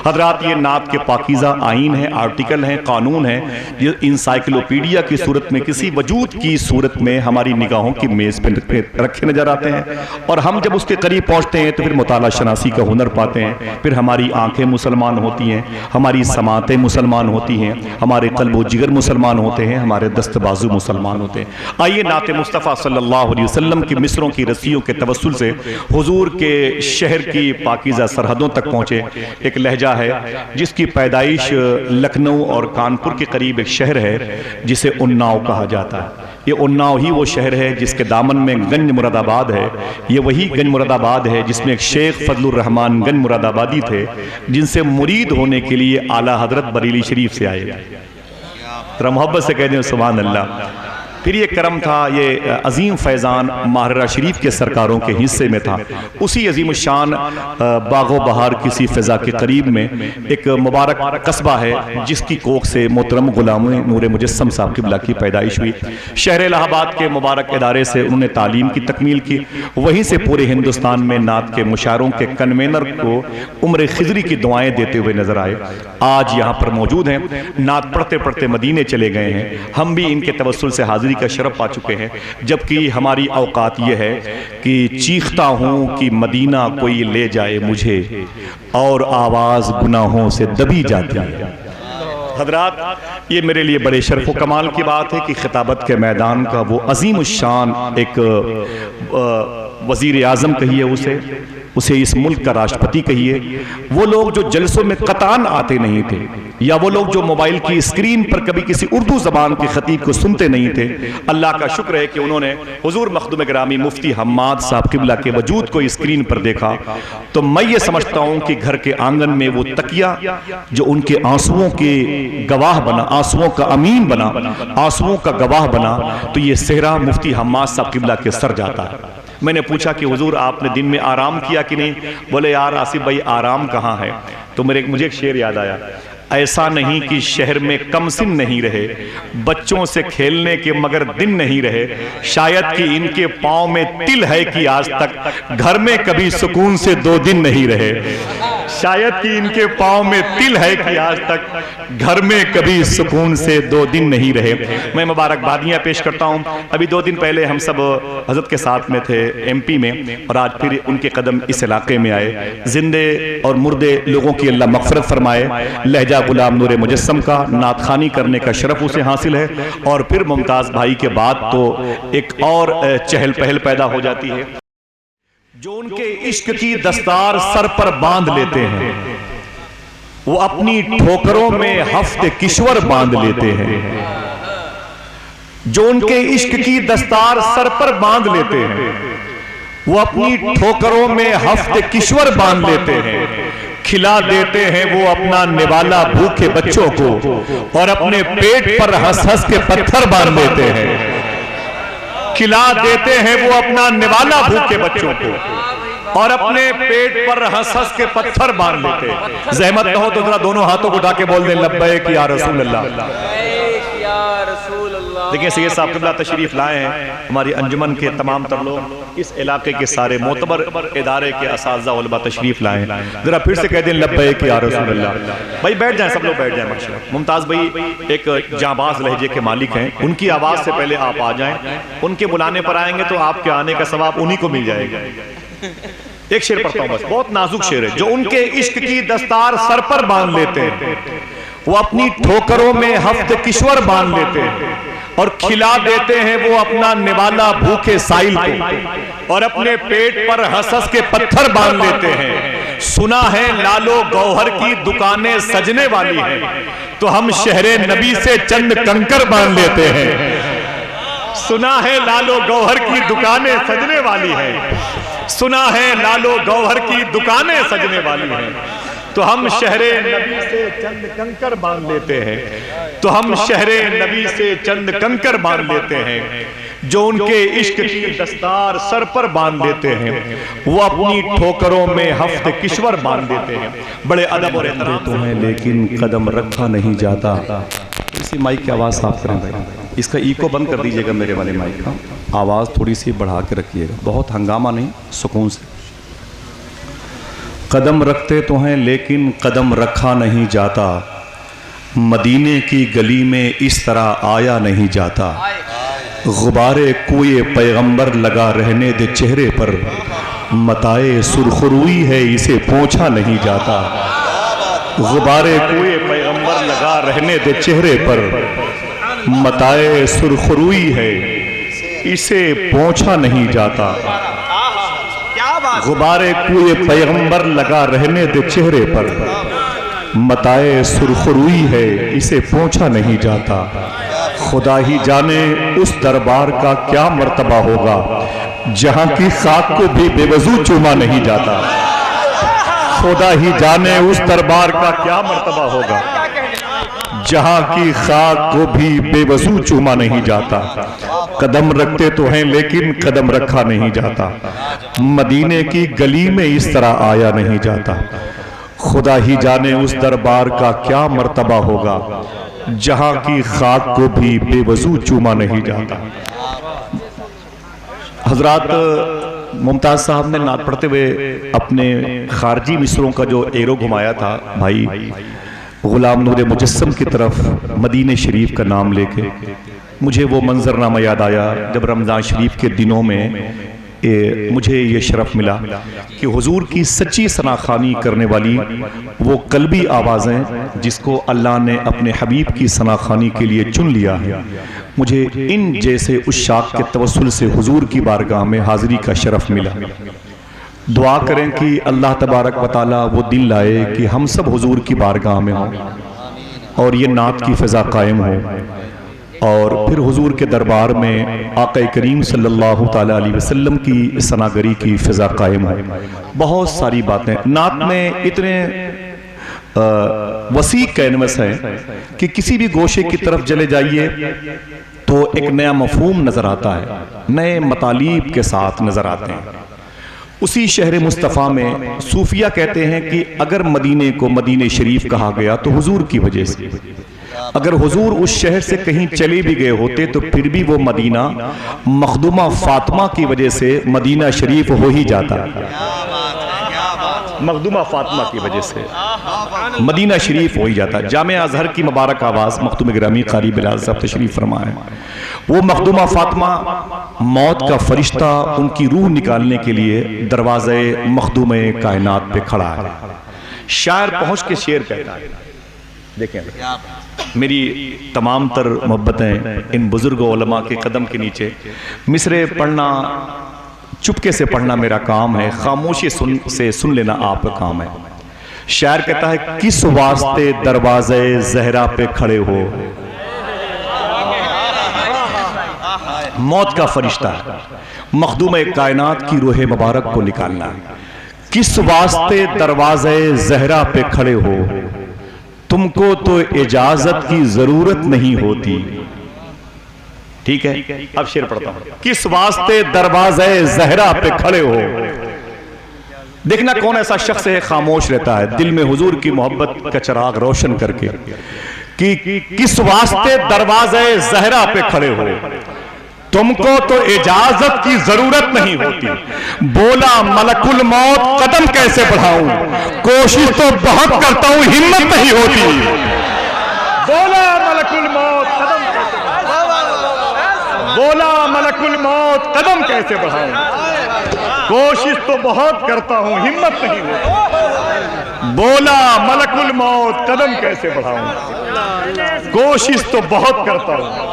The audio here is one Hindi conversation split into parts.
हजरात, ये नात के पाकीज़ा आइन है, आर्टिकल हैं, कानून है, ये इंसाइक्लोपीडिया की सूरत में, किसी वजूद की सूरत में हमारी निगाहों की मेज़ पे रखे नजर आते हैं। और हम जब उसके करीब पहुँचते हैं तो फिर मुताला शनासी का हुनर पाते हैं, फिर हमारी आँखें मुसलमान होती हैं, हमारी समातें मुसलमान होती हैं, हमारे क़ल्ब व जिगर मुसलमान होते हैं, हमारे दस्त बाजू मुसलमान होते हैं। आइए नात मुस्तफ़ा सल्लल्लाहु अलैहि वसल्लम की मिसरों की रस्सियों के तवस्सुल से हुजूर के शहर की पाकीज़ा सरहदों तक पहुँचे। एक लहजा है जिसकी पैदाइश लखनऊ और कानपुर के करीब एक शहर है जिसे उन्नाव कहा जाता है। ये उन्नाव ही वो शहर है जिसके दामन में गंज मुरादाबाद है। ये वही गंज मुरादाबाद है जिसमें एक शेख फजलुर रहमान गंज मुरादाबादी थे, जिनसे मुरीद होने के लिए आला हजरत बरेली शरीफ से आए। जरा मोहब्बत से कह दें सुभान अल्लाह। फिर ये करम था, ये अजीम फैज़ान माहरा शरीफ के सरकारों के हिस्से में था। उसी अजीम शान बागो बहार किसी फ़िज़ा के करीब में एक मुबारक कस्बा है जिसकी कोख से मोहतरम गुलाम नूर मुजस्सम साहब क़िबला की पैदाइश हुई। शहर इलाहाबाद के मुबारक इदारे से उन्होंने तालीम की तकमील की। वहीं से पूरे हिंदुस्तान में नात के मुशायरों के कन्वेनर को उम्र खिजरी की दुआएँ देते हुए नजर आए। आज यहाँ पर मौजूद हैं, नात पढ़ते पढ़ते मदीने चले गए हैं। हम भी इनके तवस्सुल से हाज़िरी का शरफ पा चुके हैं, जबकि हमारी औकात यह है कि चीखता हूं कि मदीना कोई ले जाए मुझे, और आवाज गुनाहों से दबी जाती है। हजरात, ये मेरे लिए बड़े शर्फ व कमाल की बात है कि खिताबत के मैदान का वो अजीम शान एक वजीर आज़म कहिए उसे इस मुल्क का राष्ट्रपति कहिए, वो लोग जो जलसों में कतान आते नहीं थे, या वो लोग जो मोबाइल की स्क्रीन पर कभी किसी उर्दू ज़बान के खतीब को सुनते नहीं थे, अल्लाह का शुक्र है कि उन्होंने हुजूर मखदूम गिरामी मुफ्ती हम्माद साहब क़िबला के वजूद को स्क्रीन पर देखा। तो मैं ये समझता हूँ कि घर के आंगन में वो तकिया जो उनके आंसुओं के गवाह बना, आंसुओं का अमीन बना, आंसुओं का गवाह बना, तो ये सेहरा मुफ्ती हम्माद साहब क़िबला के सर जाता है। मैंने पूछा कि हुजूर आपने दिन में आराम किया कि नहीं? बोले यार आसिफ भाई आराम कहाँ है। तो मुझे एक शेर याद आया, ऐसा नहीं कि शहर में कमसिन नहीं रहे, बच्चों से खेलने के मगर दिन नहीं रहे, शायद कि इनके पाँव में तिल है कि आज तक घर में कभी सुकून से 2 दिन नहीं रहे, शायद कि इनके पाँव में तिल है कि आज तक घर में कभी सुकून से 2 दिन नहीं रहे। मैं मुबारकबादियाँ पेश करता हूँ। अभी 2 दिन पहले हम सब हजरत के साथ में थे MP में, और आज फिर उनके कदम इस इलाके में आए। जिंदे और मुर्दे लोगों की अल्लाह मग़फ़िरत फरमाए। लहजा गुलाम नूर मुजस्सम का नात खानी करने का शरफ उसे हासिल है, और फिर मुमताज़ भाई के बाद तो एक और चहल पहल पैदा हो जाती है। जो उनके इश्क की दस्तार सर पर बांध लेते हैं, वो अपनी ठोकरों में हफ्ते किश्वर बांध लेते हैं। जो उनके इश्क की दस्तार सर पर बांध लेते हैं, वो अपनी ठोकरों में हफ्ते किश्वर बांध लेते हैं। खिला देते हैं वो अपना निवाला भूखे बच्चों को, और अपने पेट पर हंस हंस के पत्थर बांध देते हैं। खिला देते हैं वो अपना निवाला भूखे बच्चों को, और अपने पेट पर हंस हंस के पत्थर बांध लेते हैं। ज़हमत न हो तो जरा दोनों हाथों को उठा के बोल दें लब्बैक या रसूल अल्लाह। देखिए सैयद साहब क़िबला तशरीफ लाए हैं, हमारी अंजुमन के तमाम तर लोग, इस इलाके के सारे मोतबर इदारे के असातिज़ा उलमा तशरीफ लाए हैं। जरा फिर से कह दें लब्बैक या रसूल अल्लाह। भाई बैठ जाएं, सब लोग बैठ जाएं। माशाअल्लाह मुमताज़ भाई एक जाबाज लहजे के मालिक हैं, उनकी आवाज़ से पहले आप आ जाएं। उनके बुलाने पर आएंगे तो आपके आने का सवाब उन्हीं को मिल जाएगा। एक शेर पढ़ता हूँ बस, बहुत नाजुक शेर है। जो उनके इश्क की दस्तार सर पर बांध लेते हैं, वो अपनी ठोकरों में हफ्ते किश्वर बांध लेते हैं, और खिला देते हैं वो अपना निवाला भूखे साइल को, और अपने पेट पर हंस हंस के पत्थर बांध लेते हैं। सुना है लालो गौहर की दुकानें सजने वाली हैं, तो हम शहरे नबी से चंद कंकर बांध लेते हैं। सुना है लालो गौहर की दुकानें सजने वाली हैं, सुना है लालो गौहर की दुकानें सजने वाली हैं, तो हम शहरे नबी से चंद कंकर बांध लेते हैं, तो हम शहरे नबी से चंद कंकर बांध लेते हैं। जो उनके इश्क की दस्तार सर पर बांध देते हैं, वो अपनी ठोकरों में हफ्ते किश्वर बांध देते हैं। बड़े अदब और एहतराम तो हैं, लेकिन कदम रखा नहीं जाता। इसी माइक की आवाज़ साफ करें भाई, इसका इको बंद कर दीजिएगा मेरे वाले माइक का, आवाज़ थोड़ी सी बढ़ा के रखिएगा, बहुत हंगामा नहीं, सुकून से। कदम रखते तो हैं लेकिन कदम रखा नहीं जाता, मदीने की गली में इस तरह आया नहीं जाता। गुबारे कोए पैगंबर लगा रहने दे चेहरे पर, मताए सुरखरुई है इसे पोंछा नहीं जाता। गुबारे कोए पैगंबर लगा रहने दे चेहरे पर, मताए सुरखरुई है इसे पोंछा नहीं जाता। गुबारे कोए पैगंबर लगा रहने दे चेहरे पर, मताए सुरखरुई है इसे पोंछा नहीं जाता। खुदा ही जाने उस दरबार का क्या मर्तबा होगा, जहां की खाक को भी बेवजू चूमा नहीं जाता। खुदा ही जाने उस दरबार का क्या मर्तबा होगा, जहां की खाक को भी बेवजू चूमा नहीं जाता। कदम रखते तो हैं लेकिन कदम रखा नहीं जाता, मदीने की गली में इस तरह आया नहीं जाता। खुदा ही जाने उस दरबार का क्या मर्तबा होगा, जहां की खाक को भी बेवजू चूमा नहीं जाता। हजरात, मुमताज साहब ने नात पढ़ते हुए अपने खारजी मिसरों का जो एरो घुमाया था भाई गुलाम नूर मुजस्सम की तरफ मदीने शरीफ का नाम लेके, मुझे वो मंजरनामा याद आया जब रमज़ान शरीफ के दिनों में मुझे ये शरफ मिला कि हुजूर की सच्ची सनाखानी करने वाली वो कल्बी आवाज़ें जिसको अल्लाह ने अपने हबीब की सनाखानी के लिए चुन लिया है, मुझे इन जैसे उश्शाक के तवस्सुल से हुजूर की बारगाह में हाज़िरी का शरफ मिला। दुआ करें कि अल्लाह तबारक व तआला वो दिन लाए कि हम सब हुजूर की बारगाह में हों और ये नात की फ़िज़ा कायम हो, और फिर हुजूर के दरबार में आक़ा करीम सल्लल्लाहु ताला अलैहि वसल्लम की सनागरी की फ़िज़ा कायम हो। बहुत सारी बातें नात में इतने वसी कैनवस है कि किसी भी गोशे की तरफ चले जाइए तो एक नया मफ़हूम नज़र आता है, नए मतालीब के साथ नज़र आते हैं। उसी शहर मुस्तफ़ा में सूफिया कहते हैं कि अगर मदीने को मदीने शरीफ कहा गया तो हुजूर की वजह से, अगर हुजूर उस शहर से कहीं चले भी गए होते तो फिर भी वो मदीना मखदूमा फातिमा की वजह से मदीना शरीफ हो ही जाता। मखदूमा फातिमा की वजह से मदीना शरीफ हो ही जाता। जामिया अज़हर की मुबारक आवाज़ मखदूम गिरामी क़ारी बिलाल साहब तशरीफ़ फरमाए, वो मखदूमा फातिमा मौत का फरिश्ता उनकी रूह निकालने के लिए दरवाज़े मखदूमे कायनात पे खड़ा है। शायर पहुँच के शेर कहता है, देखें मेरी तमाम तर मोहब्बतें इन बुजुर्ग उलमा के कदम के नीचे, मिसरे पढ़ना चुपके से पढ़ना मेरा काम है, खामोशी से सुन लेना आपका काम है। शायर कहता है, किस वास्ते दरवाजे ज़हरा पे खड़े हो, मौत का फरिश्ता मखदूम कायनात की रूह मुबारक को निकालना। किस वास्ते दरवाजे ज़हरा पे खड़े हो, तुमको तो इजाजत की जरूरत नहीं होती। ठीक है, अब शेर पढ़ता हूं। किस वास्ते दरवाजे ज़हरा पे खड़े हो, देखना कौन ऐसा शख्स है खामोश रहता है दिल में हुजूर की मोहब्बत का चिराग रोशन करके, कि किस वास्ते दरवाजे ज़हरा पे खड़े हो, तुमको तो इजाजत की जरूरत नहीं होती। बोला मलकुल मौत कदम कैसे बढ़ाऊं, कोशिश तो बहुत करता हूं हिम्मत नहीं होती। बोला मलकुल मौत कदम कैसे, बोला मलकुल मौत कदम कैसे बढ़ाऊं, कोशिश तो बहुत करता हूं हिम्मत नहीं होती। बोला मलकुल मौत कदम कैसे बढ़ाऊं, कोशिश तो बहुत करता हूं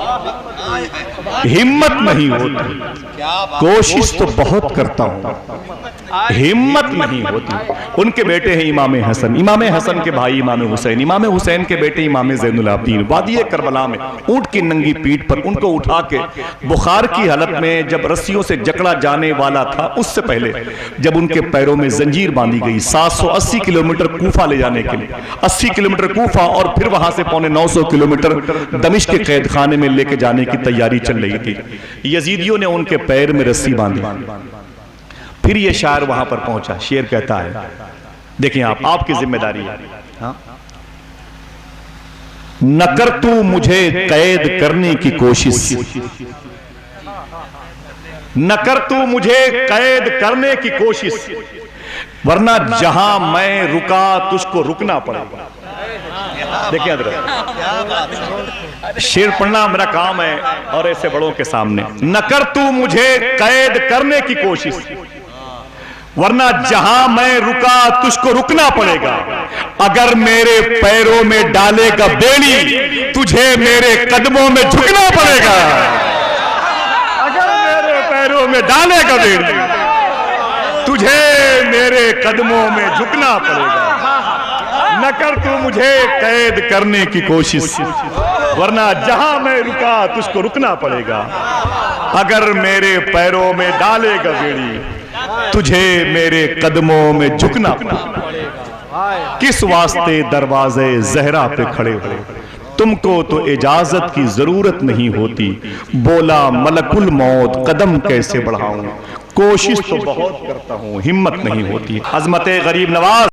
हिम्मत नहीं होती। कोशिश तो बहुत करता हूं हिम्मत नहीं होती। उनके बेटे हैं इमाम हसन, इमाम हसन के भाई इमाम हुसैन, इमाम हुसैन के बेटे इमाम ज़ैनुल आबिदीन। वादी करबला में ऊंट की नंगी पीठ पर उनको उठा के बुखार की हालत में जब रस्सियों से जकड़ा जाने वाला था, उससे पहले जब उनके पैरों में जंजीर बांधी गई 780 किलोमीटर कूफा ले जाने के लिए, 80 किलोमीटर कूफा और फिर वहां से 950 किलोमीटर दमिश्क के कैद खाने में लेके जाने की तैयारी चल रही थी। यजीदियों ने उनके पैर में रस्सी बांधी। फिर ये शायर वहां पर पहुंचा। शेर कहता है, देखिए आप, आपकी जिम्मेदारी है, हाँ? न कर तू मुझे कैद करने की कोशिश, न कर तू मुझे कैद करने की कोशिश, वरना जहां मैं रुका तुझको रुकना पड़ेगा। देखिए शेर पढ़ना मेरा काम है और ऐसे बड़ों के सामने। न कर तू मुझे कैद करने की कोशिश, वरना जहां मैं रुका तुझको रुकना पड़ेगा। अगर मेरे पैरों में डालेगा बेड़ी तुझे मेरे कदमों में झुकना पड़ेगा। अगर मेरे पैरों में डालेगा बेड़ी तुझे मेरे कदमों में झुकना पड़ेगा। न कर तू मुझे कैद करने की कोशिश, वरना जहां मैं रुका तुझको रुकना पड़ेगा। अगर मेरे पैरों में डालेगा बेड़ी तुझे मेरे कदमों में झुकना पड़ेगा। किस वास्ते दरवाजे ज़हरा पे खड़े हो, तुमको तो इजाजत की जरूरत नहीं होती। बोला मलकुल मौत कदम कैसे बढ़ाऊं, कोशिश तो बहुत करता हूं हिम्मत नहीं होती। अजमत गरीब नवाज